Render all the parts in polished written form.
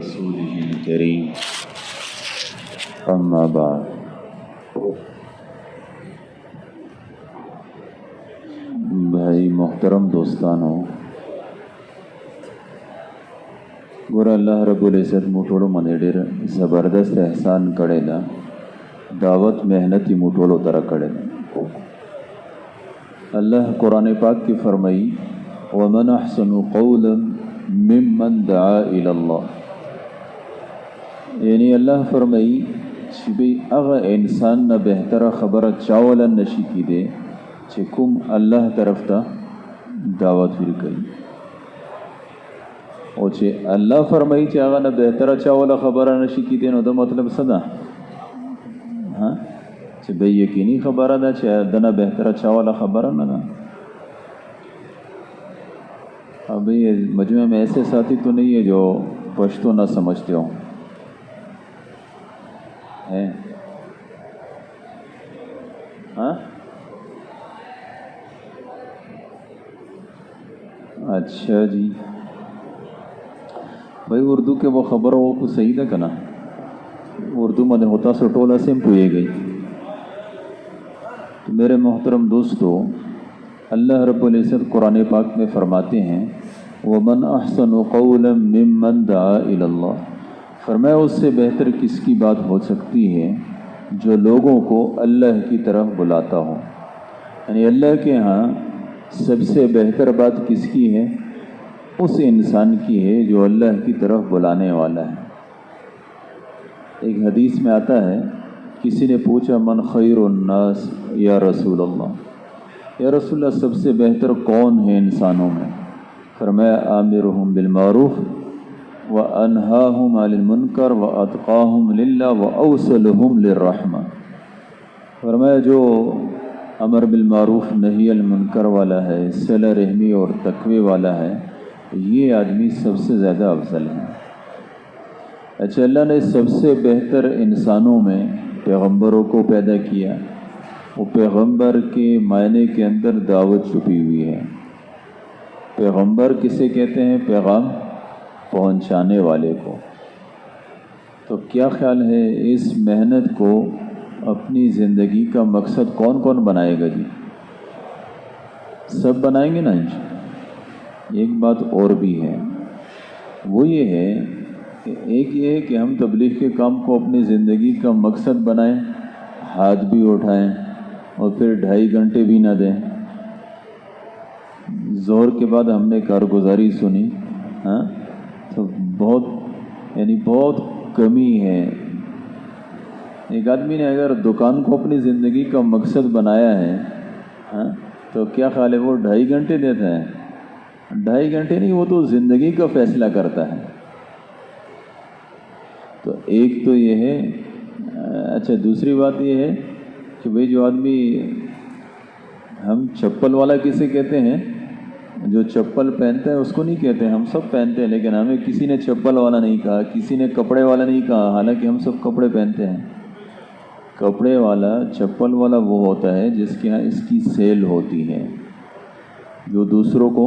رسوله الكريم أما بعد بھائی محترم دوستانو ګوره الله رب العزت مو ټولو باندې ډېر زبردست احسان کړی ده. دعوت محنت یې مو ټولو ته راکړی ده. الله قرآن پاک کې فرمایي ومن احسن قولا ممن دعا الى الله، یعنی الله فرمایي چې به هغه انسان نه بهتره خبره چاوله نشي کېدی چې کوم الله طرف ته دعوت ورکوي، او چې الله فرمایي چې هغه نه بهتره چاوله خبره نشي کېدی، نو دا مطلب څه ده؟ چې به یقیني خبره ده چې دنه بهتره چاوله خبره نه ده. ابھی مجمع میں ایسے ساتھی تو نہیں ہے جو پشتو نہ سمجھتے ہوں، ہیں؟ ہاں اچھا جی بھائی، اردو کے وہ خبر وہ کو صحیح تھا کنا اردو میں ہوتا سو ٹولا سے پوئے گئی. تو میرے محترم دوستو، اللہ رب العزت قرآن پاک میں فرماتے ہیں وَمَنْ أَحْسَنُ قَوْلًا مِّمَّنْ دَعَا إِلَى اللَّهِ، فرمایا اس سے بہتر کس کی بات ہو سکتی ہے جو لوگوں کو اللہ کی طرف بلاتا ہو. یعنی اللہ کے ہاں سب سے بہتر بات کس کی ہے؟ اس انسان کی ہے جو اللہ کی طرف بلانے والا ہے. ایک حدیث میں آتا ہے، کسی نے پوچھا من خیر الناس یا رسول اللہ، یا رسول اللہ سب سے بہتر کون ہے انسانوں میں؟ فرمایا آمرہم بالمعروف وانہاہم عن المنکر واتقاہم للہ واوصلہم للرحمہ. فرمایا جو امر بالمعروف نہی المنکر والا ہے، صلہ رحمی اور تقوی والا ہے، یہ آدمی سب سے زیادہ افضل ہے. اچھا، اللہ نے سب سے بہتر انسانوں میں پیغمبروں کو پیدا کیا. وہ پیغمبر کے معنی کے اندر دعوت چھپی ہوئی ہے. پیغمبر کسے کہتے ہیں؟ پیغام پہنچانے والے کو. تو کیا خیال ہے اس محنت کو اپنی زندگی کا مقصد کون کون بنائے گا جی؟ سب بنائیں گے نا انشاءاللہ. ایک بات اور بھی ہے، وہ یہ ہے کہ ایک یہ ہے کہ ہم تبلیغ کے کام کو اپنی زندگی کا مقصد بنائیں، ہاتھ بھی اٹھائیں اور پھر 2.5 گھنٹے بھی نہ دیں. ظہر کے بعد ہم نے کارگزاری سنی، تو بہت کمی ہے. ایک آدمی نے اگر دکان کو اپنی زندگی کا مقصد بنایا ہے تو کیا خیال ہے وہ 2.5 گھنٹے دیتا ہے؟ 2.5 گھنٹے نہیں، وہ تو زندگی کا فیصلہ کرتا ہے. تو ایک تو یہ ہے. اچھا، دوسری بات یہ ہے کہ بھئی جو آدمی، ہم چپل والا کسے کہتے ہیں؟ جو چپل پہنتا ہے اس کو نہیں کہتے. ہم سب پہنتے ہیں، لیکن ہمیں کسی نے چپل والا نہیں کہا، کسی نے کپڑے والا نہیں کہا، حالانکہ ہم سب کپڑے پہنتے ہیں. کپڑے والا، چپل والا وہ ہوتا ہے جس کے ہاں اس کی سیل ہوتی ہے، جو دوسروں کو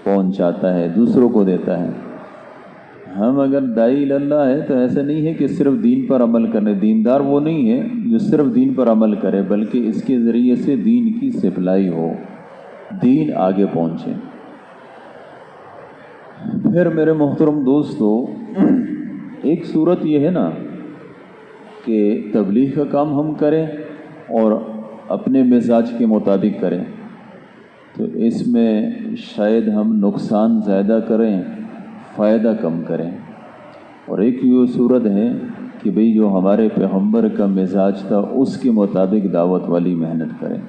پہنچاتا ہے، دوسروں کو دیتا ہے. ہم اگر داعی اللہ ہے تو ایسا نہیں ہے کہ صرف دین پر عمل کرنے. دیندار وہ نہیں ہے جو صرف دین پر عمل کرے، بلکہ اس کے ذریعے سے دین کی سپلائی ہو، دین آگے پہنچے. پھر میرے محترم دوستو، ایک صورت یہ ہے نا کہ تبلیغ کا کام ہم کریں اور اپنے مزاج کے مطابق کریں، تو اس میں شاید ہم نقصان زیادہ کریں، فائدہ کم کریں. اور ایک یہ صورت ہے کہ بھئی جو ہمارے پیغمبر کا مزاج تھا اس کے مطابق دعوت والی محنت کریں.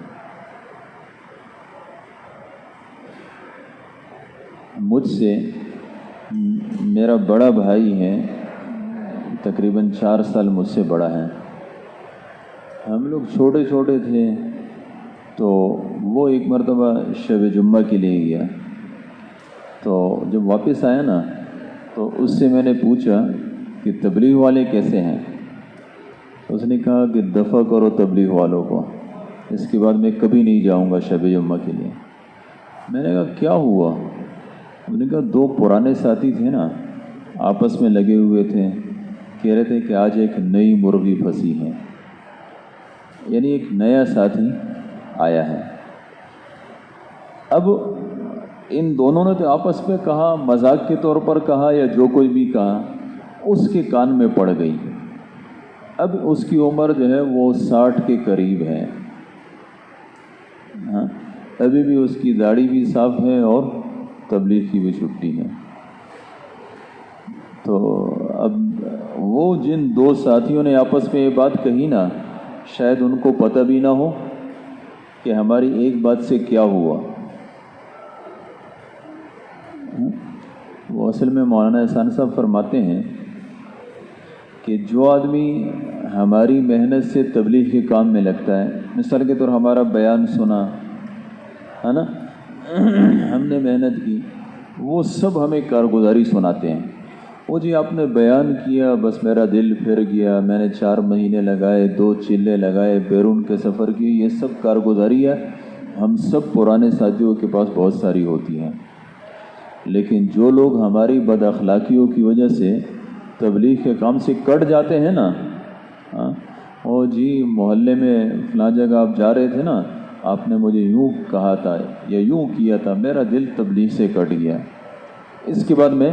مجھ سے میرا بڑا بھائی ہے، تقریباً 4 سال مجھ سے بڑا ہے. ہم لوگ چھوٹے چھوٹے تھے تو وہ ایک مرتبہ شب جمعہ کے لیے گیا. تو جب واپس آیا نا تو اس سے میں نے پوچھا کہ تبلیغ والے کیسے ہیں؟ اس نے کہا کہ دفع کرو تبلیغ والوں کو، اس کے بعد میں کبھی نہیں جاؤں گا شب جمعہ کے لیے. میں نے کہا کیا ہوا؟ انہوں نے کہا 2 پرانے ساتھی تھے نا، آپس میں لگے ہوئے تھے، کہہ رہے تھے کہ آج ایک نئی مرغی پھنسی ہے، یعنی ایک نیا ساتھی آیا ہے۔ اب ان دونوں نے تو آپس میں کہا، مذاق کے طور پر کہا یا جو کوئی بھی کہا، اس کے کان میں پڑ گئی۔ اب اس کی عمر جو ہے وہ 60 کے قریب ہے، ہاں، ابھی بھی اس کی داڑھی بھی صاف ہے اور تبلیغ کی بھی چھٹی ہے۔ تو اب وہ جن دو ساتھیوں نے آپس میں یہ بات کہی نا، شاید ان کو پتہ بھی نہ ہو کہ ہماری ایک بات سے کیا ہوا۔ وہ اصل میں مولانا احسان صاحب فرماتے ہیں کہ جو آدمی ہماری محنت سے تبلیغ کے کام میں لگتا ہے، مثال کے طور ہمارا بیان سنا ہے نا، ہم نے محنت کی، وہ سب ہمیں کارگزاری سناتے ہیں۔ وہ جی آپ نے بیان کیا، بس میرا دل پھر گیا، میں نے 4 مہینے لگائے، 2 چلے لگائے، بیرون کے سفر کی، یہ سب کارگزاری ہے ہم سب پرانے ساتھیوں کے پاس بہت ساری ہوتی ہیں۔ لیکن جو لوگ ہماری بد اخلاقیوں کی وجہ سے تبلیغ کے کام سے کٹ جاتے ہیں نا، او جی محلے میں فلاں جگہ آپ جا رہے تھے نا، آپ نے مجھے یوں کہا تھا یا یوں کیا تھا، میرا دل تبلیغ سے کٹ گیا، اس کے بعد میں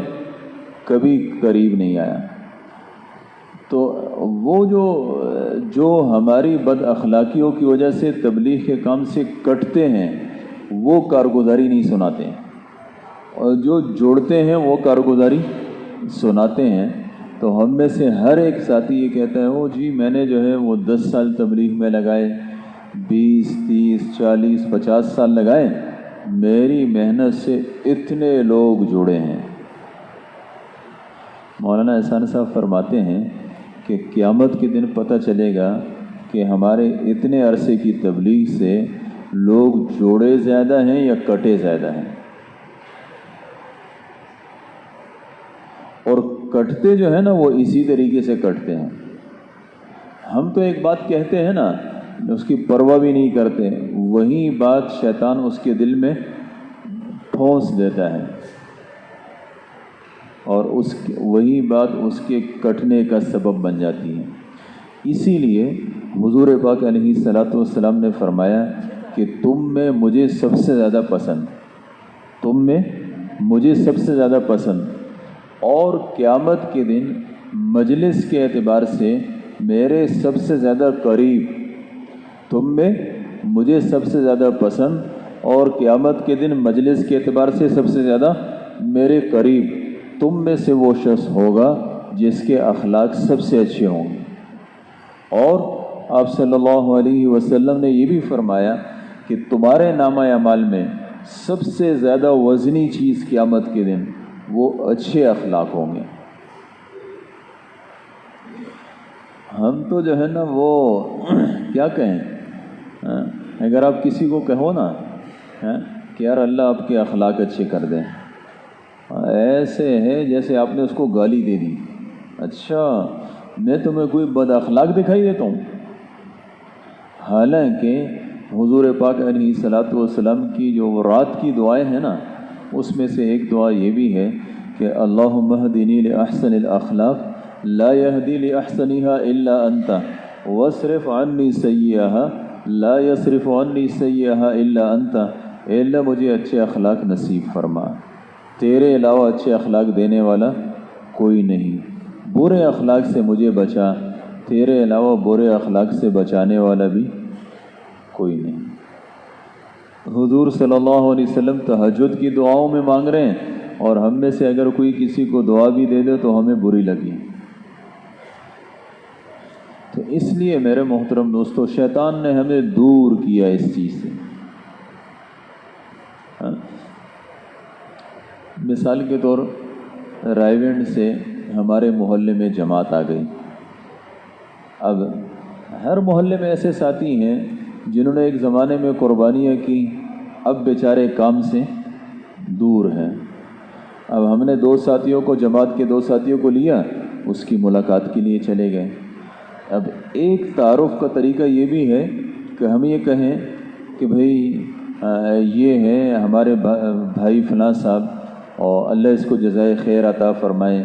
کبھی قریب نہیں آیا۔ تو وہ جو ہماری بد اخلاقیوں کی وجہ سے تبلیغ کے کام سے کٹتے ہیں، وہ کارگزاری نہیں سناتے ہیں، اور جو جوڑتے ہیں وہ کارگزاری سناتے ہیں۔ تو ہم میں سے ہر ایک ساتھی یہ کہتا ہے، او جی میں نے جو ہے وہ 10 سال تبلیغ میں لگائے، 20 30 40 50 سال لگائے، میری محنت سے اتنے لوگ جڑے ہیں۔ مولانا احسان صاحب فرماتے ہیں کہ قیامت کے دن پتہ چلے گا کہ ہمارے اتنے عرصے کی تبلیغ سے لوگ جوڑے زیادہ ہیں یا کٹے زیادہ ہیں۔ اور کٹتے جو ہے نا وہ اسی طریقے سے کٹتے ہیں۔ ہم تو ایک بات کہتے ہیں نا، اس کی پرواہ بھی نہیں کرتے، وہی بات شیطان اس کے دل میں ٹھونس دیتا ہے، اور وہی بات اس کے کٹنے کا سبب بن جاتی ہے۔ اسی لیے حضور پاک علیہ الصلوۃ والسلام نے فرمایا کہ تم میں مجھے سب سے زیادہ پسند، تم میں مجھے سب سے زیادہ پسند، اور قیامت کے دن مجلس کے اعتبار سے میرے سب سے زیادہ قریب، تم میں مجھے سب سے زیادہ پسند، اور قیامت کے دن مجلس کے اعتبار سے سب سے زیادہ میرے قریب تم میں سے وہ شخص ہوگا جس کے اخلاق سب سے اچھے ہوں گے۔ اور آپ صلی اللہ علیہ وسلم نے یہ بھی فرمایا کہ تمہارے نامہ اعمال میں سب سے زیادہ وزنی چیز قیامت کے دن وہ اچھے اخلاق ہوں گے۔ ہم تو جو ہے نا وہ کیا کہیں، اگر آپ کسی کو کہو نا کہ یار اللہ آپ کے اخلاق اچھے کر دیں، ایسے ہے جیسے آپ نے اس کو گالی دے دی، اچھا میں تمہیں کوئی بد اخلاق دکھائی دیتا ہوں؟ حالانکہ حضور پاک علیہ الصلوۃ والسلام کی جو رات کی دعائیں ہیں نا، اس میں سے ایک دعا یہ بھی ہے کہ اللہم اہدنی لأحسن الاخلاق لا یہدی لأحسنها الا انت واصرف عنی سیئها لا یصرف عنی سیئها الا انت۔ اے اللہ مجھے اچھے اخلاق نصیب فرما، تیرے علاوہ اچھے اخلاق دینے والا کوئی نہیں، برے اخلاق سے مجھے بچا، تیرے علاوہ برے اخلاق سے بچانے والا بھی کوئی نہیں۔ حضور صلی اللہ علیہ وسلم تہجد کی دعاؤں میں مانگ رہے ہیں، اور ہم میں سے اگر کوئی کسی کو دعا بھی دے دے تو ہمیں بری لگی۔ تو اس لیے میرے محترم دوستو، شیطان نے ہمیں دور کیا اس چیز سے۔ مثال کے طور رائے ونڈ سے ہمارے محلے میں جماعت آ گئی۔ اب ہر محلے میں ایسے ساتھی ہیں جنہوں نے ایک زمانے میں قربانیاں کی، اب بیچارے کام سے دور ہیں۔ اب ہم نے 2 ساتھیوں کو، جماعت کے 2 ساتھیوں کو لیا، اس کی ملاقات کے لیے چلے گئے۔ اب ایک تعارف کا طریقہ یہ بھی ہے کہ ہم یہ کہیں کہ بھئی یہ ہیں ہمارے بھائی فلاں صاحب، اور اللہ اس کو جزائے خیر عطا فرمائے،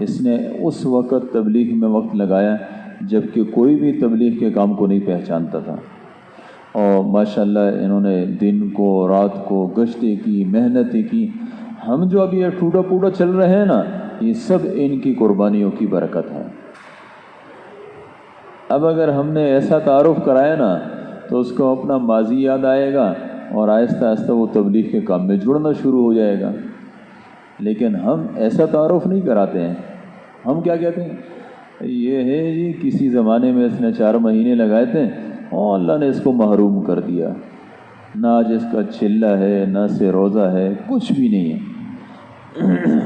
اس نے اس وقت تبلیغ میں وقت لگایا جب کہ کوئی بھی تبلیغ کے کام کو نہیں پہچانتا تھا، اور ماشاءاللہ انہوں نے دن کو رات کو گشتیں کی، محنتیں کی۔ ہم جو ابھی یہ ٹوٹا پھوٹا چل رہے ہیں نا، یہ سب ان کی قربانیوں کی برکت ہے۔ اب اگر ہم نے ایسا تعارف کرایا نا تو اس کو اپنا ماضی یاد آئے گا اور آہستہ آہستہ وہ تبلیغ کے کام میں جڑنا شروع ہو جائے گا۔ لیکن ہم ایسا تعارف نہیں کراتے ہیں۔ ہم کیا کہتے ہیں، یہ ہے جی کسی زمانے میں اس نے 4 مہینے لگائے تھے اور اللہ نے اس کو محروم کر دیا، نہ آج اس کا چلہ ہے نہ سے روزہ ہے، کچھ بھی نہیں ہے۔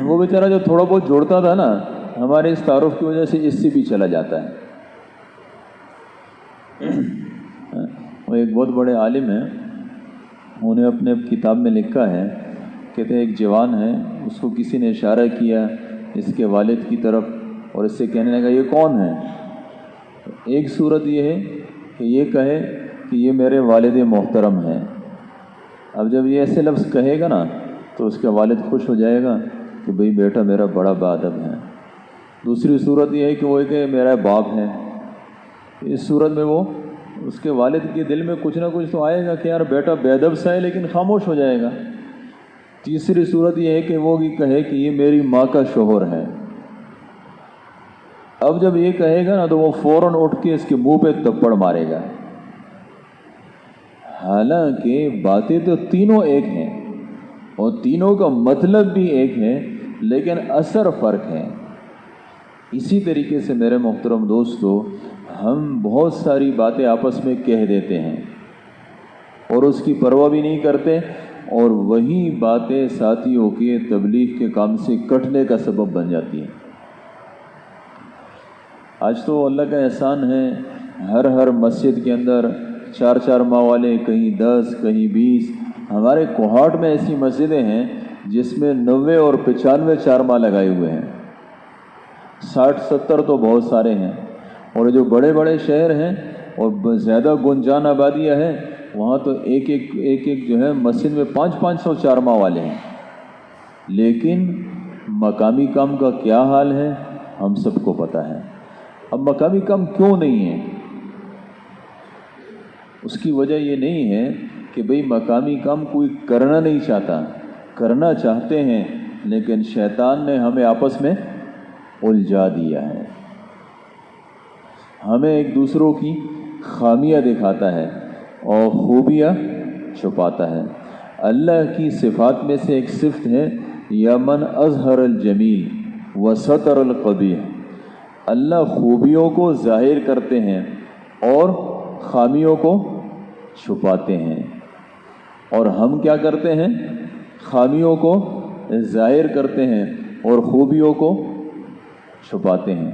وہ بیچارہ جو تھوڑا بہت جوڑتا تھا نا، ہمارے اس تعارف کی وجہ سے اس سے بھی چلا جاتا ہے۔ وہ ایک بہت بڑے عالم ہیں، انہوں نے اپنے کتاب میں لکھا ہے، کہتے ہیں ایک جوان ہے، اس کو کسی نے اشارہ کیا اس کے والد کی طرف اور اس سے کہنے لگا یہ کون ہے؟ ایک صورت یہ ہے کہ یہ کہے کہ یہ میرے والد محترم ہیں۔ اب جب یہ ایسے لفظ کہے گا نا تو اس کا والد خوش ہو جائے گا کہ بھئی بیٹا میرا بڑا باادب ہے۔ دوسری صورت یہ ہے کہ وہ کہ میرا باپ ہے۔ اس صورت میں وہ اس کے والد کے دل میں کچھ نہ کچھ تو آئے گا کہ یار بیٹا بے ادب سا ہے، لیکن خاموش ہو جائے گا۔ تیسری صورت یہ ہے کہ وہ کہے کہ یہ میری ماں کا شوہر ہے۔ اب جب یہ کہے گا نا تو وہ فوراً اٹھ کے اس کے منہ پہ تھپڑ مارے گا۔ حالانکہ باتیں تو تینوں ایک ہیں اور تینوں کا مطلب بھی ایک ہے، لیکن اثر فرق ہے۔ اسی طریقے سے میرے محترم دوستو، ہم بہت ساری باتیں آپس میں کہہ دیتے ہیں اور اس کی پرواہ بھی نہیں کرتے، اور وہی باتیں ساتھیوں کے تبلیغ کے کام سے کٹنے کا سبب بن جاتی ہیں۔ آج تو اللہ کا احسان ہے، ہر مسجد کے اندر 4 ماہ والے، کہیں 10 کہیں 20۔ ہمارے کوہاٹ میں ایسی مسجدیں ہیں جس میں 90 اور 95 4 ماہ لگائے ہوئے ہیں، 60-70 تو بہت سارے ہیں۔ اور جو بڑے بڑے شہر ہیں اور زیادہ گنجان آبادیاں ہیں، وہاں تو ایک ایک جو ہے مسجد میں 500 4 ماہ والے ہیں۔ لیکن مقامی کام کا کیا حال ہے ہم سب کو پتہ ہے۔ اب مقامی کام کیوں نہیں ہے؟ اس کی وجہ یہ نہیں ہے کہ بھئی مقامی کام کوئی کرنا نہیں چاہتا، کرنا چاہتے ہیں، لیکن شیطان نے ہمیں آپس میں الجھا دیا ہے۔ ہمیں ایک دوسروں کی خامیاں دکھاتا ہے اور خوبیاں چھپاتا ہے۔ اللہ کی صفات میں سے ایک صفت ہے یا من اظہر الجمیل وستر القبیح۔ اللہ خوبیوں کو ظاہر کرتے ہیں اور خامیوں کو چھپاتے ہیں، اور ہم کیا کرتے ہیں؟ خامیوں کو ظاہر کرتے ہیں اور خوبیوں کو چھپاتے ہیں۔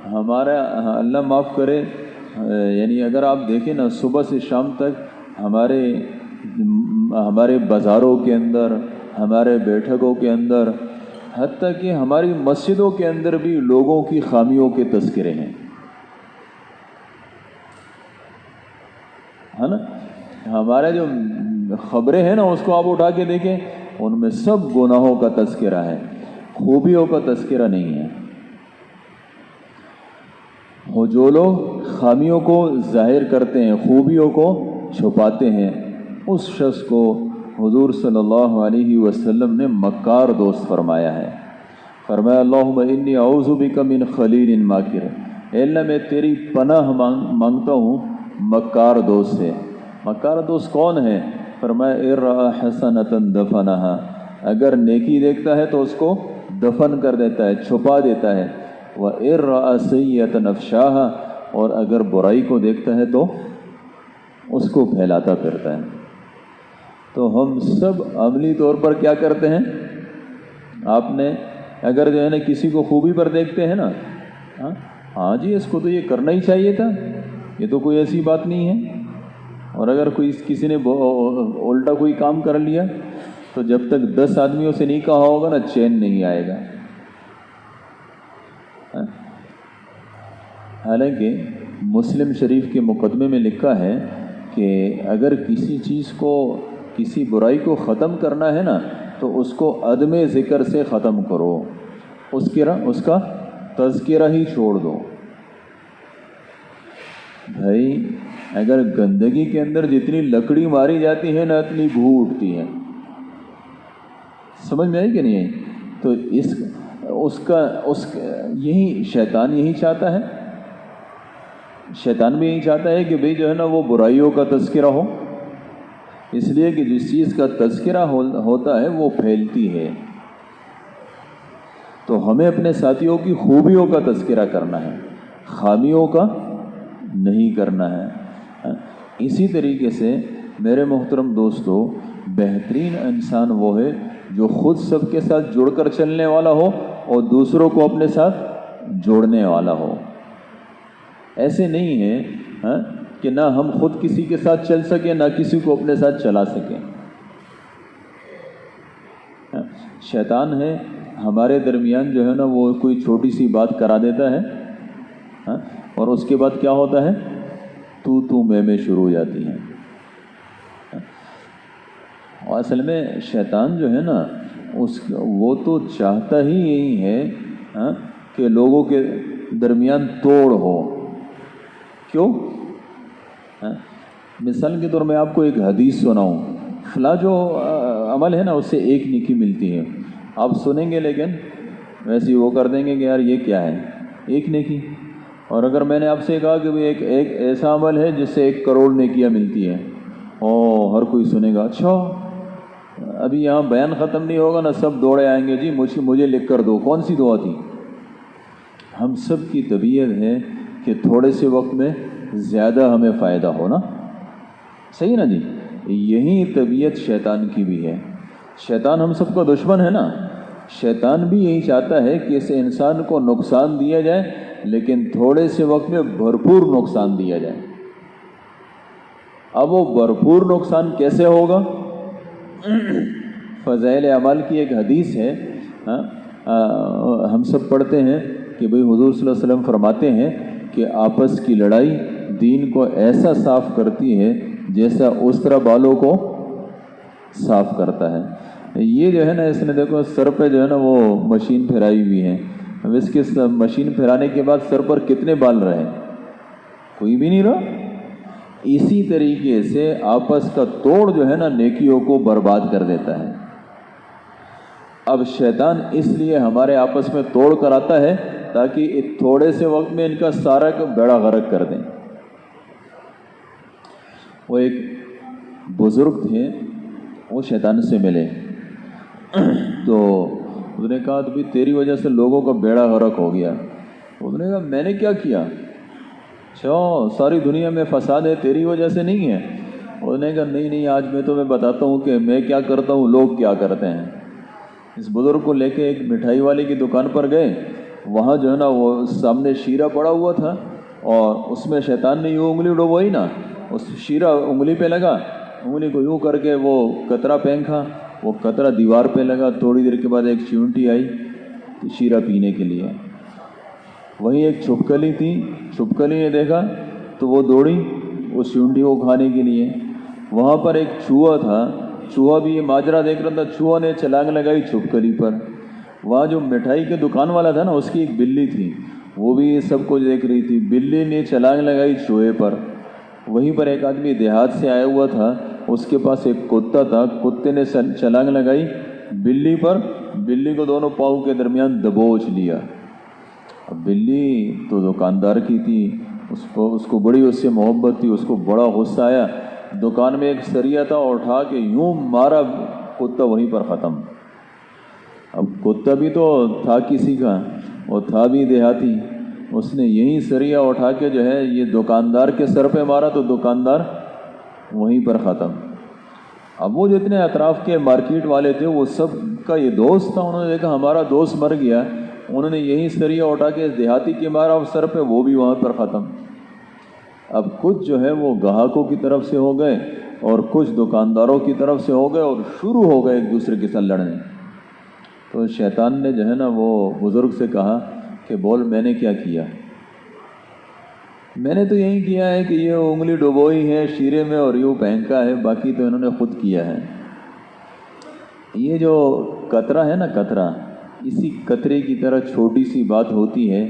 ہمارا اللہ معاف کرے، یعنی اگر آپ دیکھیں نا، صبح سے شام تک ہمارے بازاروں کے اندر، ہمارے بیٹھکوں کے اندر، حتیٰ کہ ہماری مسجدوں کے اندر بھی لوگوں کی خامیوں کے تذکرے ہیں، ہے نا؟ ہمارے جو خبریں ہیں نا، اس کو آپ اٹھا کے دیکھیں، ان میں سب گناہوں کا تذکرہ ہے، خوبیوں کا تذکرہ نہیں ہے۔ وہ جو لوگ خامیوں کو ظاہر کرتے ہیں، خوبیوں کو چھپاتے ہیں، اس شخص کو حضور صلی اللہ علیہ وسلم نے مکار دوست فرمایا ہے۔ فرمایا اللہم انی اعوذ بک من خلیل ماکر، اے اللہ میں تیری پناہ مانگتا ہوں مکار دوست سے۔ مکار دوست کون ہے؟ فرمایا ارآ حسنۃ دفنہا، اگر نیکی دیکھتا ہے تو اس کو دفن کر دیتا ہے، چھپا دیتا ہے۔ وَإِرَّأَ سَيِّئَةً أَفْشَاهَا، اور اگر برائی کو دیکھتا ہے تو اس کو پھیلاتا پھرتا ہے۔ تو ہم سب عملی طور پر کیا کرتے ہیں؟ آپ نے اگر جو ہے نا کسی کو خوبی پر دیکھتے ہیں نا، ہاں جی اس کو تو یہ کرنا ہی چاہیے تھا، یہ تو کوئی ایسی بات نہیں ہے۔ اور اگر کسی نے الٹا کوئی کام کر لیا تو جب تک 10 آدمیوں سے نہیں کہا ہوگا نا، چین نہیں آئے گا۔ حالانکہ مسلم شریف کے مقدمے میں لکھا ہے کہ اگر کسی چیز کو، کسی برائی کو ختم کرنا ہے نا، تو اس کو عدم ذکر سے ختم کرو، اس کا تذکرہ ہی چھوڑ دو۔ بھائی اگر گندگی کے اندر جتنی لکڑی ماری جاتی ہے نا اتنی بو اٹھتی ہے، سمجھ میں آئی کہ نہیں آئی؟ تو یہی شیطان یہی چاہتا ہے، شیطان بھی یہی چاہتا ہے کہ بھئی جو ہے نا وہ برائیوں کا تذکرہ ہو، اس لیے کہ جس چیز کا تذکرہ ہوتا ہے وہ پھیلتی ہے۔ تو ہمیں اپنے ساتھیوں کی خوبیوں کا تذکرہ کرنا ہے، خامیوں کا نہیں کرنا ہے۔ اسی طریقے سے میرے محترم دوستو، بہترین انسان وہ ہے جو خود سب کے ساتھ جڑ کر چلنے والا ہو اور دوسروں کو اپنے ساتھ جوڑنے والا ہو۔ ایسے نہیں ہے کہ نہ ہم خود کسی کے ساتھ چل سکیں نہ کسی کو اپنے ساتھ چلا سکیں۔ شیطان ہے ہمارے درمیان جو ہے نا وہ کوئی چھوٹی سی بات کرا دیتا ہے اور اس کے بعد کیا ہوتا ہے، تو میں شروع ہو جاتی ہیں۔ اور اصل میں شیطان جو ہے نا وہ تو چاہتا ہی یہی ہے کہ لوگوں کے درمیان توڑ ہو۔ کیوں؟ مثال کے طور میں آپ کو ایک حدیث سناؤں، فلاں جو عمل ہے نا اس سے ایک نیکی ملتی ہے، آپ سنیں گے لیکن ویسے وہ کر دیں گے کہ یار یہ کیا ہے، ایک نیکی۔ اور اگر میں نے آپ سے کہا کہ ایک ایسا عمل ہے جس سے 1 کروڑ نیکیاں ملتی ہیں، ہر کوئی سنے گا، اچھا ابھی یہاں بیان ختم نہیں ہوگا نا سب دوڑے آئیں گے، جی مجھے لکھ کر دو، کون سی دعا تھی؟ ہم سب کی طبیعت ہے کہ تھوڑے سے وقت میں زیادہ ہمیں فائدہ ہو نا، صحیح نا جی؟ یہی طبیعت شیطان کی بھی ہے۔ شیطان ہم سب کا دشمن ہے نا، شیطان بھی یہی چاہتا ہے کہ اس انسان کو نقصان دیا جائے لیکن تھوڑے سے وقت میں بھرپور نقصان دیا جائے۔ اب وہ بھرپور نقصان کیسے ہوگا؟ فضائل اعمال کی ایک حدیث ہے، ہم سب پڑھتے ہیں کہ بھئی حضور صلی اللہ علیہ وسلم فرماتے ہیں کہ آپس کی لڑائی دین کو ایسا صاف کرتی ہے جیسا استرا بالوں کو صاف کرتا ہے۔ یہ جو ہے نا اس نے دیکھو سر پہ جو ہے نا وہ مشین پھیرائی ہوئی ہے، اب اس کے مشین پھیرانے کے بعد سر پر کتنے بال رہے؟ کوئی بھی نہیں رہا۔ اسی طریقے سے آپس کا توڑ جو ہے نا نیکیوں کو برباد کر دیتا ہے۔ اب شیطان اس لیے ہمارے آپس میں توڑ کر آتا ہے تاکہ تھوڑے سے وقت میں ان کا سارا بیڑا غرق کر دیں۔ وہ ایک بزرگ تھے، وہ شیطان سے ملے تو اس نے کہا تو بھی تیری وجہ سے لوگوں کا بیڑا غرق ہو گیا۔ اس نے کہا میں نے کیا کیا؟ اچھا ساری دنیا میں فساد ہے تیری وجہ سے نہیں ہے؟ اس نے کہا نہیں آج میں تمہیں بتاتا ہوں کہ میں کیا کرتا ہوں لوگ کیا کرتے ہیں۔ اس بزرگ کو لے کے ایک مٹھائی والے کی دکان پر گئے، وہاں جو ہے نا وہ سامنے شیرہ پڑا ہوا تھا اور اس میں شیطان نے یوں انگلی ڈبوئی نا، اس شیرہ انگلی پہ لگا، انگلی کو یوں کر کے وہ قطرہ پھینکا، وہ قطرہ دیوار پہ لگا، تھوڑی دیر کے بعد ایک چیونٹی آئی شیرہ پینے کے لیے۔ وہیں ایک چھپکلی تھی، چھپکلی نے دیکھا تو وہ دوڑی اس چیونٹی کو کھانے کے لیے۔ وہاں پر ایک چوہا تھا، چوہا بھی یہ ماجرا دیکھ رہا تھا، چوہا نے چھلانگ لگائی چھپکلی پر۔ وہاں جو مٹھائی کے دکان والا تھا نا اس کی ایک بلی تھی، وہ بھی یہ سب کچھ دیکھ رہی تھی، بلی نے چھلانگ لگائی چوہے پر۔ وہیں پر ایک آدمی دیہات سے آیا ہوا تھا، اس کے پاس ایک کتا تھا، کتے نے چھلانگ لگائی بلی پر، بلی کو دونوں پاؤں کے درمیان دبوچ لیا۔ اب بلی تو دکاندار کی تھی، اس کو بڑی اس سے محبت تھی، اس کو بڑا غصہ آیا، دکان میں ایک سریا تھا اور اٹھا کے یوں مارا، کتا وہیں پر ختم۔ اب کتا بھی تو تھا کسی کا، اور تھا بھی دیہاتی، اس نے یہی سریا اٹھا کے جو ہے یہ دکاندار کے سر پہ مارا تو دکاندار وہیں پر ختم۔ اب وہ جتنے اطراف کے مارکیٹ والے تھے وہ سب کا یہ دوست تھا، انہوں نے دیکھا ہمارا دوست مر گیا، انہوں نے یہی سریا اٹھا کے دیہاتی کے مارا اور سر پہ، وہ بھی وہاں پر ختم۔ اب کچھ جو ہے وہ گاہکوں کی طرف سے ہو گئے اور کچھ دکانداروں کی طرف سے ہو گئے اور شروع ہو گئے ایک دوسرے کے ساتھ لڑنے۔ تو شیطان نے جو ہے نا وہ بزرگ سے کہا کہ بول میں نے کیا کیا؟ میں نے تو یہی کیا ہے کہ یہ انگلی ڈبوئی ہے شیرے میں اور یوں پھینکا ہے، باقی تو انہوں نے خود کیا ہے۔ یہ جو قطرہ ہے نا، قطرہ، اسی قطرے کی طرح چھوٹی سی بات ہوتی ہے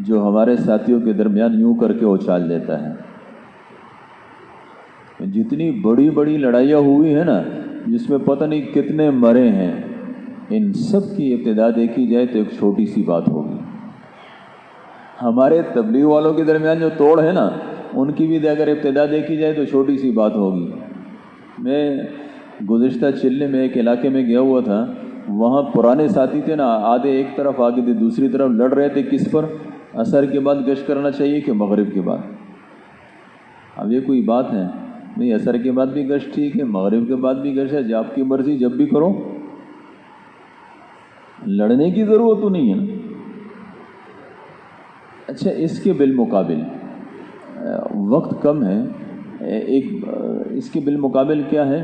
جو ہمارے ساتھیوں کے درمیان یوں کر کے اچھال دیتا ہے۔ جتنی بڑی بڑی لڑائیاں ہوئی ہیں نا، جس میں پتہ نہیں کتنے مرے ہیں، ان سب کی ابتدا دیکھی جائے تو ایک چھوٹی سی بات ہوگی۔ ہمارے تبلیغ والوں کے درمیان جو توڑ ہے نا، ان کی بھی اگر ابتدا دیکھی جائے تو چھوٹی سی بات ہوگی۔ میں گزشتہ چلے میں ایک علاقے میں گیا ہوا تھا، وہاں پرانے ساتھی تھے نا، آدھے ایک طرف آگے تھے، دوسری طرف لڑ رہے تھے کس پر، عصر کے بعد گشت کرنا چاہیے کہ مغرب کے بعد۔ اب یہ کوئی بات ہے؟ نہیں، عصر کے بعد بھی گشت ٹھیک ہے، مغرب کے بعد بھی گشت ہے، جب آپ کی مرضی جب بھی کرو، لڑنے کی ضرورت تو نہیں ہے۔ اچھا، اس کے بالمقابل وقت کم ہے، اس کے بالمقابل کیا ہے؟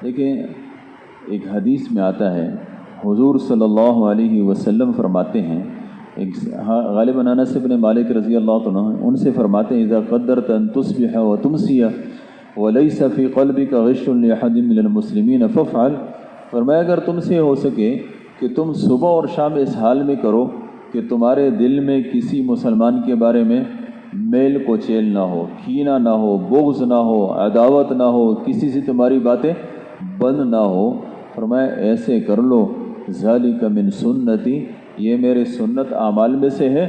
دیکھیں، ایک حدیث میں آتا ہے، حضور صلی اللہ علیہ وسلم فرماتے ہیں، غالباً انس بن مالک رضی اللہ عنہ ان سے فرماتے ہیں، اذا قدرت ان تصبح وتمسی وليس في قلبك غش لاحد من المسلمین فافعل۔ فرمایا اگر تم سے ہو سکے کہ تم صبح اور شام اس حال میں کرو کہ تمہارے دل میں کسی مسلمان کے بارے میں میل کو چیل نہ ہو، کینہ نہ ہو، بغض نہ ہو، عداوت نہ ہو، کسی سے تمہاری باتیں بند نہ ہو، فرمایا ایسے کر لو، ذالک من سنتی، یہ میرے سنت اعمال میں سے ہے،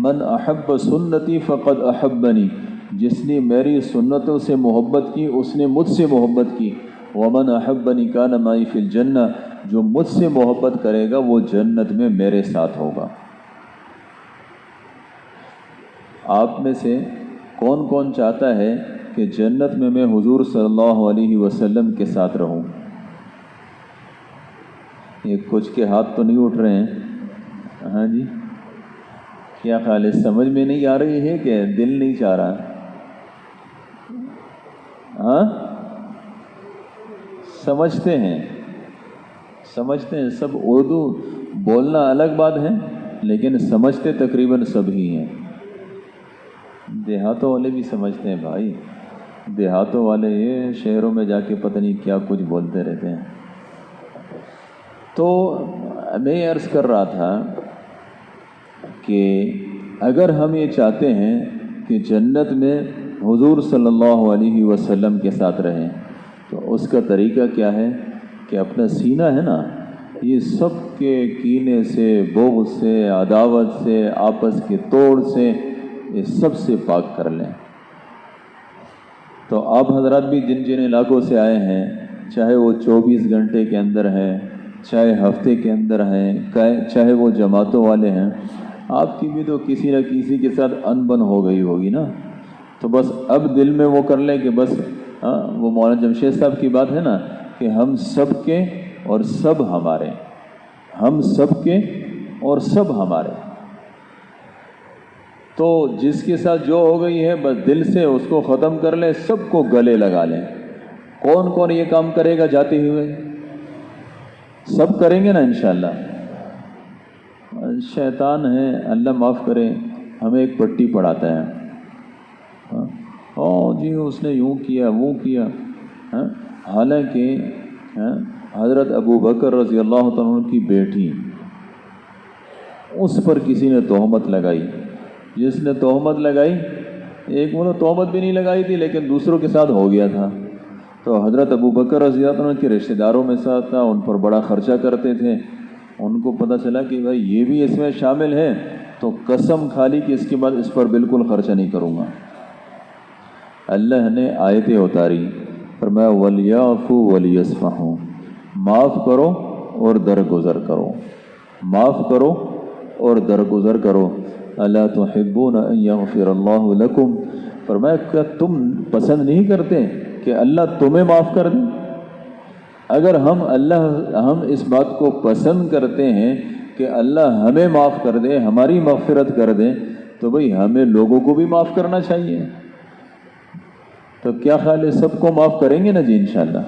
من احب سنتی فقد احبنی، جس نے میری سنتوں سے محبت کی اس نے مجھ سے محبت کی، ومن احبنی کان معی فی الجنہ، جو مجھ سے محبت کرے گا وہ جنت میں میرے ساتھ ہوگا۔ آپ میں سے کون کون چاہتا ہے کہ جنت میں میں حضور صلی اللہ علیہ وسلم کے ساتھ رہوں؟ یہ کچھ کے ہاتھ تو نہیں اٹھ رہے ہیں، ہاں جی، کیا خیال ہے؟ سمجھ میں نہیں آ رہی ہے کہ دل نہیں چاہ رہا؟ ہاں، سمجھتے ہیں سب، اردو بولنا الگ بات ہے لیکن سمجھتے تقریباً سب ہی ہیں۔ دیہاتوں والے بھی سمجھتے ہیں بھائی، دیہاتوں والے یہ شہروں میں جا کے پتہ نہیں کیا کچھ بولتے رہتے ہیں۔ تو میں یہ عرض کر رہا تھا کہ اگر ہم یہ چاہتے ہیں کہ جنت میں حضور صلی اللہ علیہ وسلم کے ساتھ رہیں تو اس کا طریقہ کیا ہے کہ اپنا سینہ ہے نا، یہ سب کے کینے سے، بغض سے، عداوت سے، آپس کے توڑ سے، یہ سب سے پاک کر لیں۔ تو آپ حضرات بھی جن جن علاقوں سے آئے ہیں، چاہے وہ 24 گھنٹے کے اندر ہیں، چاہے ہفتے کے اندر ہیں، چاہے وہ جماعتوں والے ہیں، آپ کی بھی تو کسی نہ کسی کے ساتھ انبن ہو گئی ہوگی نا۔ تو بس اب دل میں وہ کر لیں کہ بس وہ مولانا جمشید صاحب کی بات ہے نا کہ ہم سب کے اور سب ہمارے، ہم سب کے اور سب ہمارے۔ تو جس کے ساتھ جو ہو گئی ہے بس دل سے اس کو ختم کر لیں، سب کو گلے لگا لیں۔ کون کون یہ کام کرے گا جاتے ہوئے؟ سب کریں گے نا انشاءاللہ۔ شیطان ہے، اللہ معاف کرے، ہمیں ایک پٹی پڑھاتا ہے، جی اس نے یوں کیا وہ کیا، حالانکہ حضرت ابو بکر رضی اللہ تعالیٰ عنہ کی بیٹی، اس پر کسی نے تہمت لگائی، جس نے تہمت لگائی، ایک وہ تہمت بھی نہیں لگائی تھی لیکن دوسروں کے ساتھ ہو گیا تھا، تو حضرت ابو بکر رضی اللہ عنہ کے رشتہ داروں میں ساتھ تھا، ان پر بڑا خرچہ کرتے تھے، ان کو پتہ چلا کہ بھائی یہ بھی اس میں شامل ہے، تو قسم کھا لی کہ اس کے بعد اس پر بالکل خرچہ نہیں کروں گا۔ اللہ نے آیتیں اتاری، فرمایا وَلْيَعْفُوا وَلْيَصْفَحُوا، معاف کرو اور درگزر کرو، معاف کرو اور درگزر کرو۔ أَلَا تُحِبُّونَ أَن يَغْفِرَ اللَّهُ لَكُمْ، فرمایا کہ تم پسند نہیں کرتے کہ اللہ تمہیں معاف کر دے؟ اگر ہم اس بات کو پسند کرتے ہیں کہ اللہ ہمیں معاف کر دے، ہماری مغفرت کر دے، تو بھئی ہمیں لوگوں کو بھی معاف کرنا چاہیے۔ تو کیا خیال ہے، سب کو معاف کریں گے نا جی انشاءاللہ؟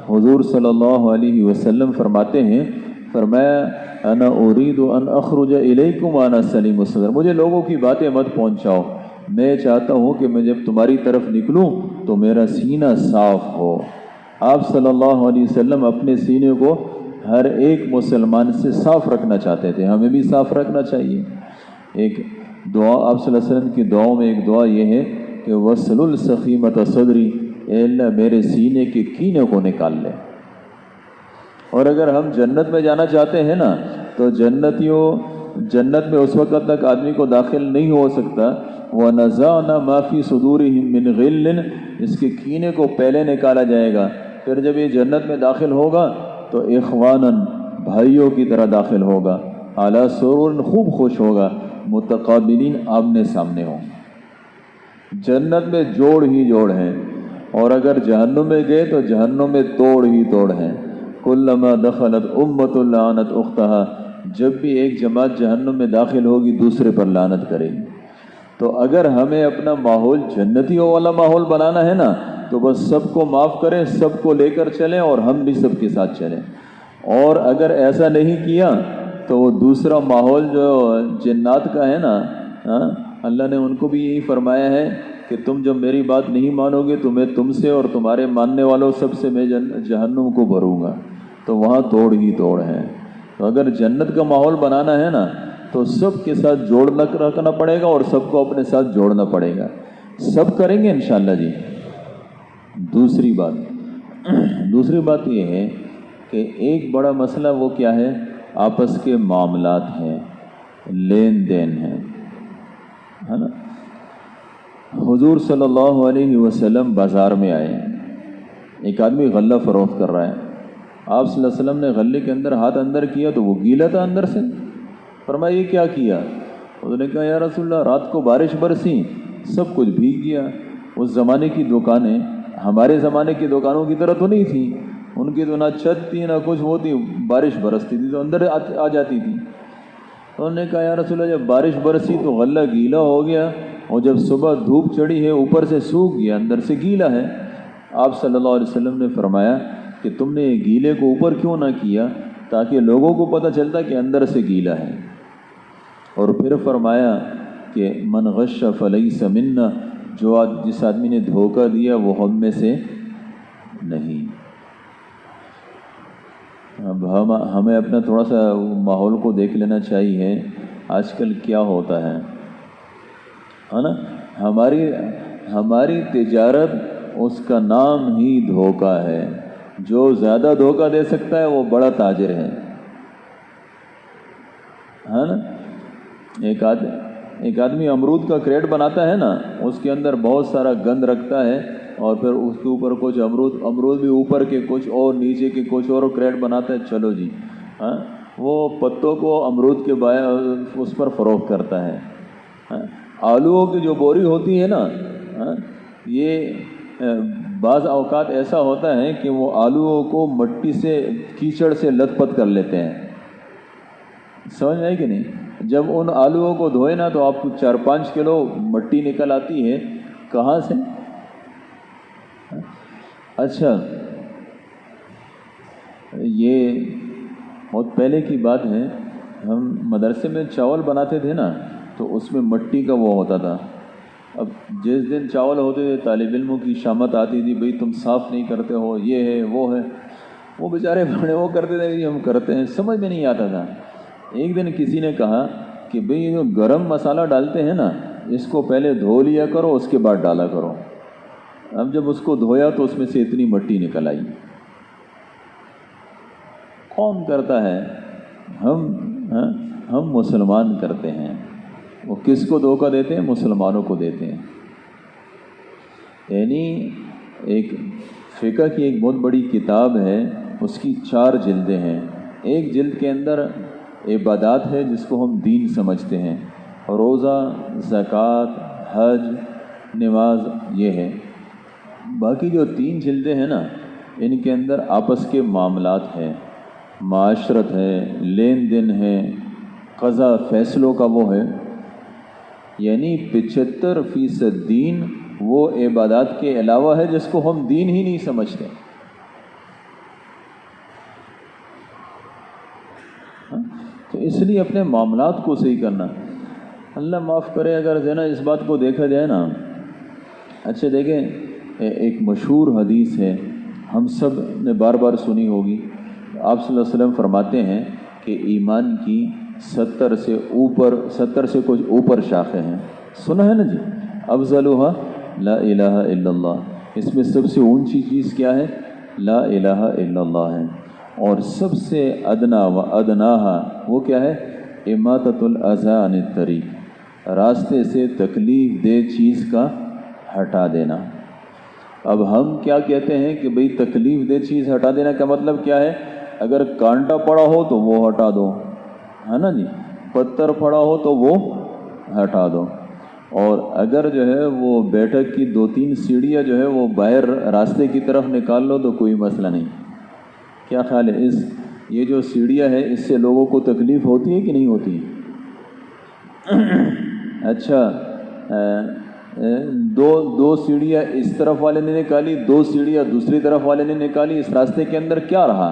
حضور صلی اللہ علیہ وسلم فرماتے ہیں، فرمایا انا اريد ان اخرج الیکم وانا سلیم الصدر، مجھے لوگوں کی باتیں مت پہنچاؤ، میں چاہتا ہوں کہ میں جب تمہاری طرف نکلوں تو میرا سینہ صاف ہو۔ آپ صلی اللہ علیہ وسلم اپنے سینے کو ہر ایک مسلمان سے صاف رکھنا چاہتے تھے، ہمیں بھی صاف رکھنا چاہیے۔ ایک دعا آپ صلی اللہ علیہ وسلم کی دعاؤں میں ایک دعا یہ ہے کہ وصل السخیمۃ صدری، اے اللہ میرے سینے کے کینے کو نکال لے۔ اور اگر ہم جنت میں جانا چاہتے ہیں نا تو جنت میں اس وقت تک آدمی کو داخل نہیں ہو سکتا، وَنَزَعْنَا مَا فِي صُدُورِهِم مِّن غِلٍّ، اس کے کینے کو پہلے نکالا جائے گا، پھر جب یہ جنت میں داخل ہوگا تو اخواناً بھائیوں کی طرح داخل ہوگا، عَلَى سُرُرٍ خوب خوش ہوگا، متقابلین آمنے سامنے ہوں۔ جنت میں جوڑ ہی جوڑ ہیں، اور اگر جہنم میں گئے تو جہنم میں توڑ ہی توڑ ہیں۔ کلما دخلت امۃ لعنت اختہا، جب بھی ایک جماعت جہنم میں داخل ہوگی دوسرے پر لعنت کرے گی۔ تو اگر ہمیں اپنا ماحول جنتیوں والا ماحول بنانا ہے نا تو بس سب کو معاف کریں، سب کو لے کر چلیں اور ہم بھی سب کے ساتھ چلیں۔ اور اگر ایسا نہیں کیا تو وہ دوسرا ماحول جو جنات کا ہے نا، اللہ نے ان کو بھی یہی فرمایا ہے کہ تم جب میری بات نہیں مانو گے تو میں تم سے اور تمہارے ماننے والوں سب سے میں جہنم کو بھروں گا، تو وہاں توڑ ہی توڑ ہے۔ تو اگر جنت کا ماحول بنانا ہے نا تو سب کے ساتھ جوڑنا رکھنا پڑے گا اور سب کو اپنے ساتھ جوڑنا پڑے گا، سب کریں گے انشاءاللہ جی۔ دوسری بات یہ ہے کہ ایک بڑا مسئلہ وہ کیا ہے، آپس کے معاملات ہیں، لین دین ہے نا۔ حضور صلی اللہ علیہ وسلم بازار میں آئے، ایک آدمی غلہ فروخت کر رہا ہے، آپ صلی اللہ علیہ وسلم نے غلے کے اندر ہاتھ اندر کیا تو وہ گیلا تھا اندر سے۔ فرمایا یہ کیا کیا؟ انہوں نے کہا یا رسول اللہ رات کو بارش برسی، سب کچھ بھیگ گیا۔ اس زمانے کی دکانیں ہمارے زمانے کی دکانوں کی طرح تو نہیں تھیں، ان کی تو نہ چھت تھی نہ کچھ وہ تھی، بارش برستی تھی تو اندر آ جاتی تھی۔ انہوں نے کہا یا رسول اللہ جب بارش برسی تو غلہ گیلا ہو گیا، اور جب صبح دھوپ چڑھی ہے اوپر سے سوکھ گیا اندر سے گیلا ہے۔ آپ صلی اللہ علیہ وسلم نے فرمایا کہ تم نے گیلے کو اوپر کیوں نہ کیا تاکہ لوگوں کو پتہ چلتا کہ اندر سے گیلا ہے۔ اور پھر فرمایا کہ من غش فلیس منا، جس آدمی نے دھوکہ دیا وہ ہم میں سے نہیں۔ اب ہمیں اپنا تھوڑا سا ماحول کو دیکھ لینا چاہیے، آج کل کیا ہوتا ہے نا۔ ہماری تجارت اس کا نام ہی دھوکہ ہے، جو زیادہ دھوکہ دے سکتا ہے وہ بڑا تاجر ہے نا۔ ایک آدمی امرود کا کریٹ بناتا ہے نا، اس کے اندر بہت سارا گند رکھتا ہے اور پھر اس کے اوپر کچھ امرود بھی اوپر کے کچھ اور نیچے کے کچھ اور کریٹ بناتا ہے، چلو جی وہ پتوں کو امرود کے اس پر فروخت کرتا ہے۔ آلوؤں کی جو بوری ہوتی ہے نا، یہ بعض اوقات ایسا ہوتا ہے کہ وہ آلوؤں کو مٹی سے کیچڑ سے لت پت کر لیتے ہیں، سمجھ میں آئی کہ نہیں؟ جب ان آلوؤں کو دھوئے نا تو آپ کو 4-5 کلو مٹی نکل آتی ہے، کہاں سے؟ اچھا یہ بہت پہلے کی بات ہے، ہم مدرسے میں چاول بناتے تھے نا تو اس میں مٹی کا وہ ہوتا تھا۔ اب جس دن چاول ہوتے تھے طالب علموں کی شامت آتی تھی، بھئی تم صاف نہیں کرتے ہو، یہ ہے وہ ہے، وہ بیچارے بڑے وہ کرتے تھے کہ ہم کرتے ہیں، سمجھ میں نہیں آتا تھا۔ ایک دن کسی نے کہا کہ بھئی جو گرم مسالہ ڈالتے ہیں نا اس کو پہلے دھو لیا کرو اس کے بعد ڈالا کرو۔ اب جب اس کو دھویا تو اس میں سے اتنی مٹی نکل آئی۔ کون کرتا ہے؟ ہم مسلمان کرتے ہیں۔ وہ کس کو دھوکہ دیتے ہیں؟ مسلمانوں کو دیتے ہیں۔ یعنی ایک فقہ کی ایک بہت بڑی کتاب ہے، اس کی 4 جلدیں ہیں، ایک جلد کے اندر عبادات ہے جس کو ہم دین سمجھتے ہیں، روزہ، زکوٰۃ، حج، نماز، یہ ہے۔ باقی جو 3 جلدیں ہیں نا ان کے اندر آپس کے معاملات ہیں، معاشرت ہے، لین دین ہے، قضا فیصلوں کا وہ ہے۔ یعنی 75% دین وہ عبادات کے علاوہ ہے جس کو ہم دین ہی نہیں سمجھتے۔ تو اس لیے اپنے معاملات کو صحیح کرنا۔ اللہ معاف کرے اگر جو ہے نا اس بات کو دیکھا جائے نا، اچھا دیکھیں ایک مشہور حدیث ہے، ہم سب نے بار بار سنی ہوگی، آپ صلی اللہ علیہ وسلم فرماتے ہیں کہ ایمان کی 70 سے کچھ اوپر شاخیں ہیں. سنا ہے نا جی؟ افضلھا لا الہ الا اللہ، اس میں سب سے اونچی چیز کیا ہے؟ لا الہ الا اللہ ہے. اور سب سے ادنا و ادناہا وہ کیا ہے؟ اماطۃ الاذی عن الطریق، راستے سے تکلیف دہ چیز کا ہٹا دینا. اب ہم کیا کہتے ہیں کہ بھئی تکلیف دہ چیز ہٹا دینا کا مطلب کیا ہے؟ اگر کانٹا پڑا ہو تو وہ ہٹا دو، ہے نا جی؟ پتھر پڑا ہو تو وہ ہٹا دو. اور اگر جو ہے وہ بیٹھک کی 2-3 سیڑھیاں جو ہے وہ باہر راستے کی طرف نکال لو تو کوئی مسئلہ نہیں. کیا خیال ہے؟ یہ جو سیڑھیاں ہے اس سے لوگوں کو تکلیف ہوتی ہے کہ نہیں ہوتی؟ اچھا، دو سیڑھیاں اس طرف والے نے نکالی، 2 سیڑھیاں دوسری طرف والے نے نکالی، اس راستے کے اندر کیا رہا؟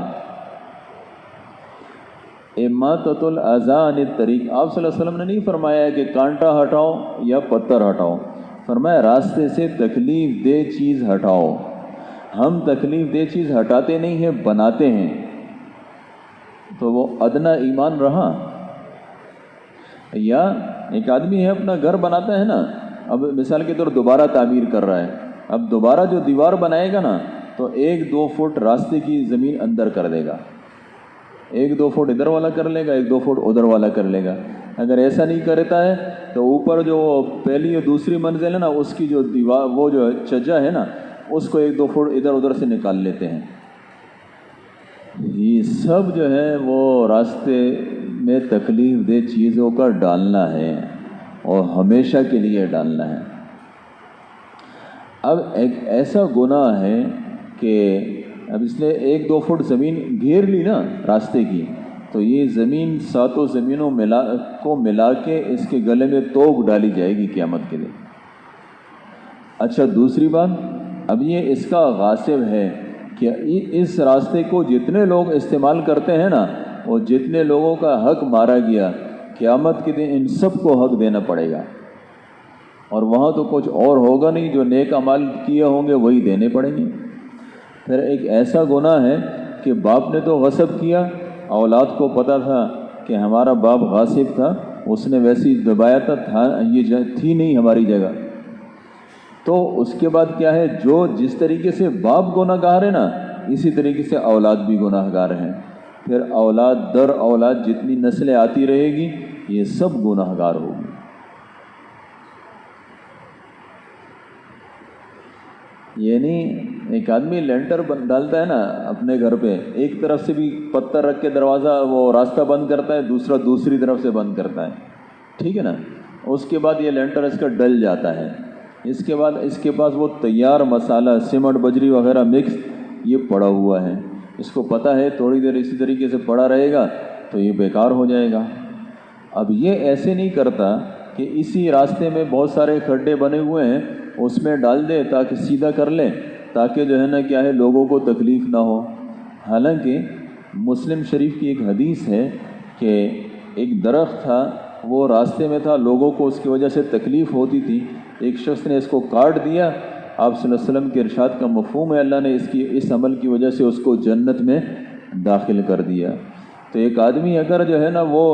اماطۃ الاذی عن الطریق. آپ صلی اللہ علیہ وسلم نے نہیں فرمایا کہ کانٹا ہٹاؤ یا پتھر ہٹاؤ، فرمایا راستے سے تکلیف دہ چیز ہٹاؤ. ہم تکلیف دہ چیز ہٹاتے نہیں ہیں، بناتے ہیں، تو وہ ادنا ایمان رہا. یا ایک آدمی ہے اپنا گھر بناتا ہے نا، اب مثال کے طور دوبارہ تعمیر کر رہا ہے، اب دوبارہ جو دیوار بنائے گا نا تو 1-2 فٹ راستے کی زمین اندر کر دے گا، 1-2 فٹ ادھر والا کر لے گا، 1-2 فٹ ادھر والا کر لے گا. اگر ایسا نہیں کرتا ہے تو اوپر جو پہلی اور دوسری منزل ہے نا اس کی جو دیوار وہ جو چھجا ہے نا اس کو 1-2 فٹ ادھر ادھر سے نکال لیتے ہیں. یہ سب جو ہے وہ راستے میں تکلیف دہ چیزوں کا ڈالنا ہے اور ہمیشہ کے لیے ڈالنا ہے. اب ایک ایسا گناہ ہے کہ اب اس نے 1-2 فٹ زمین گھیر لی نا راستے کی، تو یہ زمین 7 زمینوں کو ملا کے اس کے گلے میں توق ڈالی جائے گی قیامت کے دن. اچھا دوسری بات، اب یہ اس کا غاصب ہے کہ اس راستے کو جتنے لوگ استعمال کرتے ہیں نا، اور جتنے لوگوں کا حق مارا گیا، قیامت کے دن ان سب کو حق دینا پڑے گا. اور وہاں تو کچھ اور ہوگا نہیں، جو نیک اعمال کیے ہوں گے وہی دینے پڑیں گے. پھر ایک ایسا گناہ ہے کہ باپ نے تو غصب کیا، اولاد کو پتہ تھا کہ ہمارا باپ غاصب تھا، اس نے ویسی دبایا تھا، یہ تھی نہیں ہماری جگہ. تو اس کے بعد کیا ہے، جو جس طریقے سے باپ گناہ گار ہے نا اسی طریقے سے اولاد بھی گناہ گار ہیں. پھر اولاد در اولاد جتنی نسلیں آتی رہے گی یہ سب گناہ گار ہوگی. یعنی ایک آدمی لینٹر ڈالتا ہے نا اپنے گھر پہ، ایک طرف سے بھی پتھر رکھ کے دروازہ وہ راستہ بند کرتا ہے، دوسری طرف سے بند کرتا ہے، ٹھیک ہے نا. اس کے بعد یہ لینٹر اس کا ڈل جاتا ہے، اس کے بعد اس کے پاس وہ تیار مسالہ سیمنٹ بجری وغیرہ مکس یہ پڑا ہوا ہے، اس کو پتہ ہے تھوڑی دیر اسی طریقے سے پڑا رہے گا تو یہ بیکار ہو جائے گا. اب یہ ایسے نہیں کرتا کہ اسی راستے میں بہت سارے کھڈے بنے ہوئے ہیں اس میں ڈال دے تاکہ سیدھا کر لے، تاکہ جو ہے نا کیا ہے لوگوں کو تکلیف نہ ہو. حالانکہ مسلم شریف کی ایک حدیث ہے کہ ایک درخت تھا، وہ راستے میں تھا، لوگوں کو اس کی وجہ سے تکلیف ہوتی تھی، ایک شخص نے اس کو کاٹ دیا. آپ صلی اللہ علیہ وسلم کے ارشاد کا مفہوم ہے اللہ نے اس عمل کی وجہ سے اس کو جنت میں داخل کر دیا. تو ایک آدمی اگر جو ہے نا وہ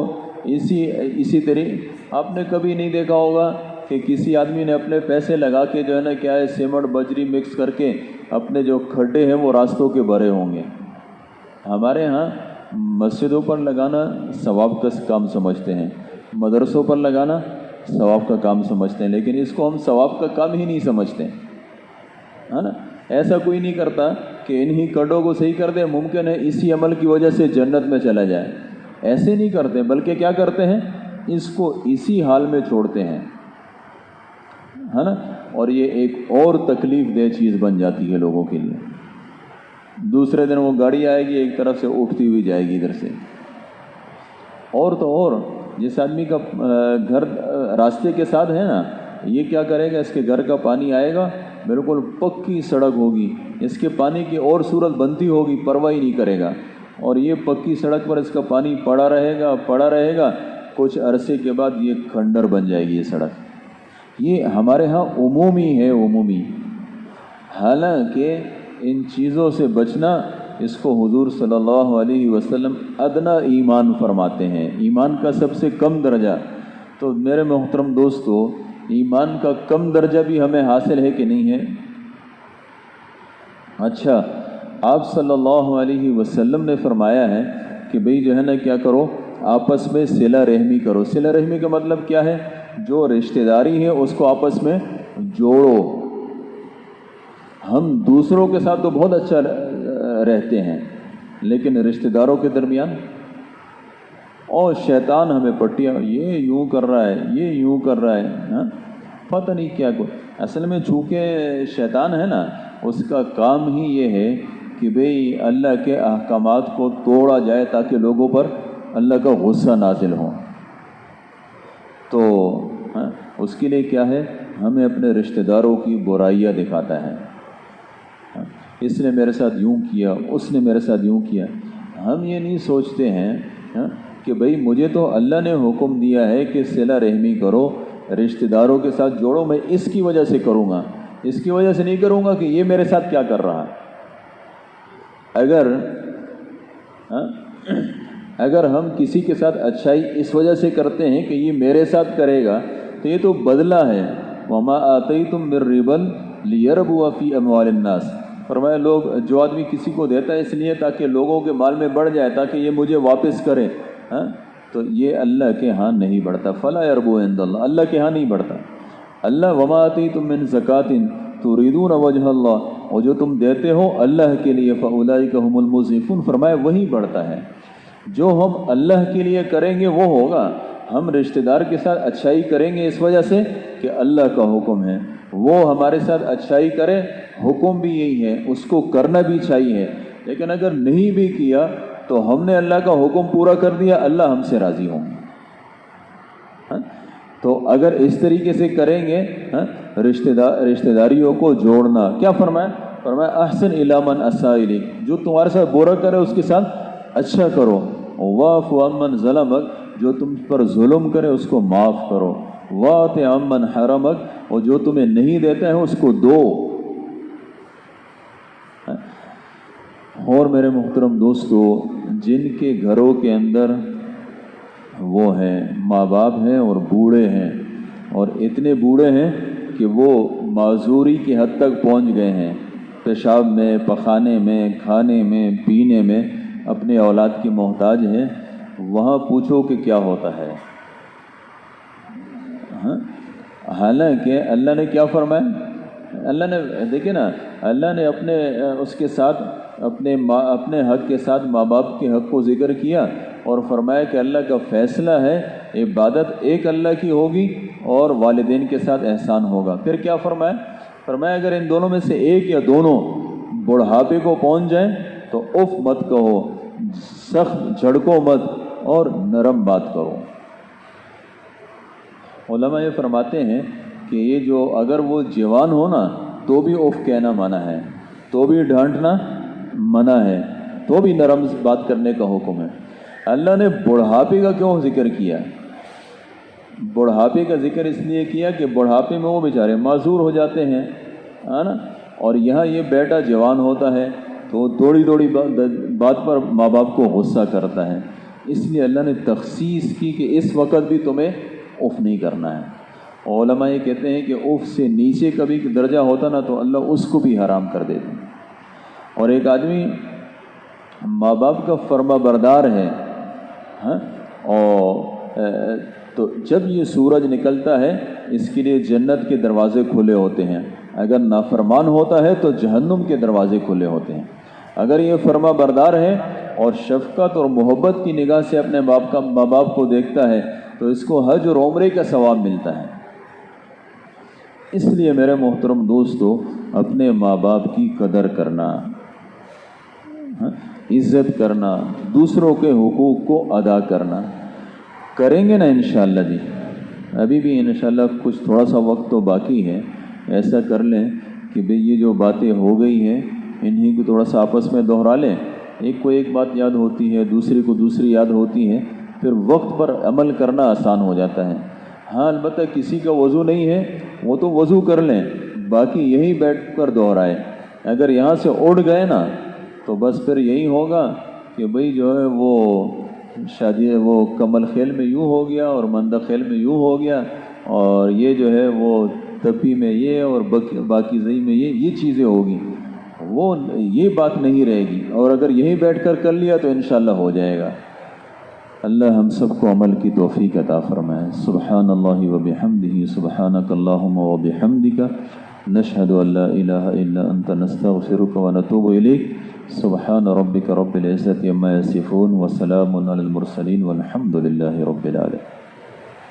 اسی طریقے، آپ نے کبھی نہیں دیکھا ہوگا کہ کسی آدمی نے اپنے پیسے لگا کے جو ہے نا کیا ہے سیمنٹ بجری مکس کر کے اپنے جو کھڈے ہیں وہ راستوں کے بھرے ہوں گے. ہمارے ہاں مسجدوں پر لگانا ثواب کا کام سمجھتے ہیں، مدرسوں پر لگانا ثواب کا کام سمجھتے ہیں، لیکن اس کو ہم ثواب کا کام ہی نہیں سمجھتے، ہے نا. ایسا کوئی نہیں کرتا کہ انہی کھڈوں کو صحیح کر دے، ممکن ہے اسی عمل کی وجہ سے جنت میں چلا جائے. ایسے نہیں کرتے، بلکہ کیا کرتے ہیں، اس کو اسی حال میں چھوڑتے ہیں، ہے نا. اور یہ ایک اور تکلیف دہ چیز بن جاتی ہے لوگوں کے لیے. دوسرے دن وہ گاڑی آئے گی ایک طرف سے اٹھتی ہوئی جائے گی ادھر سے. اور تو اور جس آدمی کا گھر راستے کے ساتھ ہے نا، یہ کیا کرے گا، اس کے گھر کا پانی آئے گا، بالکل پکی سڑک ہوگی، اس کے پانی کی اور صورت بنتی ہوگی، پرواہ ہی نہیں کرے گا، اور یہ پکی سڑک پر اس کا پانی پڑا رہے گا. کچھ عرصے کے بعد یہ کھنڈر بن جائے گی یہ سڑک. یہ ہمارے ہاں عمومی ہے، عمومی. حالانکہ ان چیزوں سے بچنا اس کو حضور صلی اللہ علیہ وسلم ادنا ایمان فرماتے ہیں، ایمان کا سب سے کم درجہ۔ تو میرے محترم دوستو، ایمان کا کم درجہ بھی ہمیں حاصل ہے کہ نہیں ہے؟ اچھا، آپ صلی اللہ علیہ وسلم نے فرمایا ہے کہ بھئی جو ہے نا کیا کرو، آپس میں صلہ رحمی کرو۔ صلہ رحمی کا مطلب کیا ہے؟ جو رشتہ داری ہے اس کو آپس میں جوڑو۔ ہم دوسروں کے ساتھ تو بہت اچھا رہتے ہیں، لیکن رشتہ داروں کے درمیان اور شیطان ہمیں پٹیاں، یہ یوں کر رہا ہے، یہ یوں کر رہا ہے، ہاں پتہ نہیں کیا کو۔ اصل میں چونکہ شیطان ہے نا، اس کا کام ہی یہ ہے کہ بھئی اللہ کے احکامات کو توڑا جائے تاکہ لوگوں پر اللہ کا غصہ نازل ہو۔ تو اس کے لیے کیا ہے؟ ہمیں اپنے رشتہ داروں کی برائیاں دکھاتا ہے، اس نے میرے ساتھ یوں کیا، اس نے میرے ساتھ یوں کیا۔ ہم یہ نہیں سوچتے ہیں کہ بھئی مجھے تو اللہ نے حکم دیا ہے کہ صلہ رحمی کرو، رشتہ داروں کے ساتھ جوڑو، میں اس کی وجہ سے کروں گا، اس کی وجہ سے نہیں کروں گا کہ یہ میرے ساتھ کیا کر رہا ہے۔ اگر ہم کسی کے ساتھ اچھائی اس وجہ سے کرتے ہیں کہ یہ میرے ساتھ کرے گا تو یہ تو بدلہ ہے۔ وَمَا آتَيْتُم مِّن رِّبًا لِيَرْبُوَ فِي أَمْوَالِ النَّاسِ، فرمایا لوگ جو آدمی کسی کو دیتا ہے اس لیے تاکہ لوگوں کے مال میں بڑھ جائے، تاکہ یہ مجھے واپس کرے، تو یہ اللہ کے ہاں نہیں بڑھتا۔ فَلَا يَرْبُو عِندَ اللَّهِ، اللہ کے ہاں نہیں بڑھتا۔ اللہ وَمَا آتَيْتُم مِّن زَكَاةٍ تُرِيدُونَ وَجْهَ اللَّهِ، اور جو تم دیتے ہو اللہ کے لیے، فَأُولَٰئِكَ هُمُ الْمُضْعِفُونَ، فرمایا وہی بڑھتا ہے۔ جو ہم اللہ کے لیے کریں گے وہ ہوگا۔ ہم رشتہ دار کے ساتھ اچھائی کریں گے اس وجہ سے کہ اللہ کا حکم ہے، وہ ہمارے ساتھ اچھائی کرے، حکم بھی یہی ہے، اس کو کرنا بھی چاہیے۔ لیکن اگر نہیں بھی کیا تو ہم نے اللہ کا حکم پورا کر دیا، اللہ ہم سے راضی ہوں گے۔ تو اگر اس طریقے سے کریں گے رشتہ داریوں کو جوڑنا، کیا فرمایا احسن الی من اساء الیک، جو تمہارے ساتھ برا کرے اس کے ساتھ اچھا کرو۔ واعف عمن ظلمک، جو تم پر ظلم کرے اس کو معاف کرو۔ واطع عمن حرمک، اور جو تمہیں نہیں دیتا ہے اس کو دو۔ اور میرے محترم دوستو، جن کے گھروں کے اندر وہ ہیں ماں باپ ہیں اور بوڑھے ہیں، اور اتنے بوڑھے ہیں کہ وہ معذوری کی حد تک پہنچ گئے ہیں، پیشاب میں، پخانے میں، کھانے میں، پینے میں اپنے اولاد کی محتاج ہیں، وہاں پوچھو کہ کیا ہوتا ہے۔ حالانکہ اللہ نے کیا فرمایا؟ اللہ نے دیکھیں نا، اللہ نے اپنے اس کے ساتھ اپنے حق کے ساتھ ماں باپ کے حق کو ذکر کیا اور فرمایا کہ اللہ کا فیصلہ ہے، عبادت ایک اللہ کی ہوگی اور والدین کے ساتھ احسان ہوگا۔ پھر کیا فرمایا اگر ان دونوں میں سے ایک یا دونوں بڑھاپے کو پہنچ جائیں تو اف مت کہو، سخت جھڑکو مت اور نرم بات کرو۔ علماء یہ فرماتے ہیں کہ یہ جو اگر وہ جوان ہو نا تو بھی اف کہنا منع ہے، تو بھی ڈانٹنا منع ہے، تو بھی نرم بات کرنے کا حکم ہے۔ اللہ نے بڑھاپے کا کیوں ذکر کیا؟ بڑھاپے کا ذکر اس لیے کیا کہ بڑھاپے میں وہ بیچارے معذور ہو جاتے ہیں، ہے نا، اور یہاں یہ بیٹا جوان ہوتا ہے تو تھوڑی بات پر ماں باپ کو غصہ کرتا ہے، اس لیے اللہ نے تخصیص کی کہ اس وقت بھی تمہیں اف نہیں کرنا ہے۔ علماء یہ کہتے ہیں کہ اف سے نیچے کا بھی درجہ ہوتا نا تو اللہ اس کو بھی حرام کر دیتے ہیں۔ اور ایک آدمی ماں باپ کا فرما بردار ہے، اور تو جب یہ سورج نکلتا ہے اس کے لیے جنت کے دروازے کھلے ہوتے ہیں، اگر نافرمان ہوتا ہے تو جہنم کے دروازے کھلے ہوتے ہیں۔ اگر یہ فرما بردار ہے اور شفقت اور محبت کی نگاہ سے اپنے ماں باپ کو دیکھتا ہے تو اس کو حج اور عمرے کا ثواب ملتا ہے۔ اس لیے میرے محترم دوستو، اپنے ماں باپ کی قدر کرنا، عزت کرنا، دوسروں کے حقوق کو ادا کرنا کریں گے نا انشاءاللہ جی۔ ابھی بھی انشاءاللہ کچھ تھوڑا سا وقت تو باقی ہے، ایسا کر لیں کہ بھئی یہ جو باتیں ہو گئی ہیں انہی کو تھوڑا سا آپس میں دہرا لیں، ایک کو ایک بات یاد ہوتی ہے، دوسری کو دوسری یاد ہوتی ہے، پھر وقت پر عمل کرنا آسان ہو جاتا ہے۔ ہاں البتہ کسی کا وضو نہیں ہے وہ تو وضو کر لیں، باقی یہی بیٹھ کر دہرائے۔ اگر یہاں سے اڑ گئے نا تو بس پھر یہی ہوگا کہ بھئی جو ہے وہ شادی وہ کمل خیل میں یوں ہو گیا اور مندہ خیل میں یوں ہو گیا، اور یہ جو ہے وہ تپی میں یہ اور باقی زئی میں یہ چیزیں ہوگی، وہ یہ بات نہیں رہے گی، اور اگر یہیں بیٹھ کر لیا تو انشاءاللہ ہو جائے گا۔ اللہ ہم سب کو عمل کی توفیق عطا فرمائے۔ سبحان اللہ و بحمدہ، سبحانک اللہم و بحمدک، نشہد ان لا الہ الا انت، نستغفرک و نتوب الیک۔ سبحان ربک رب العزت عما یصفون، وسلام علی المرسلین، والحمد للہ رب العالمین۔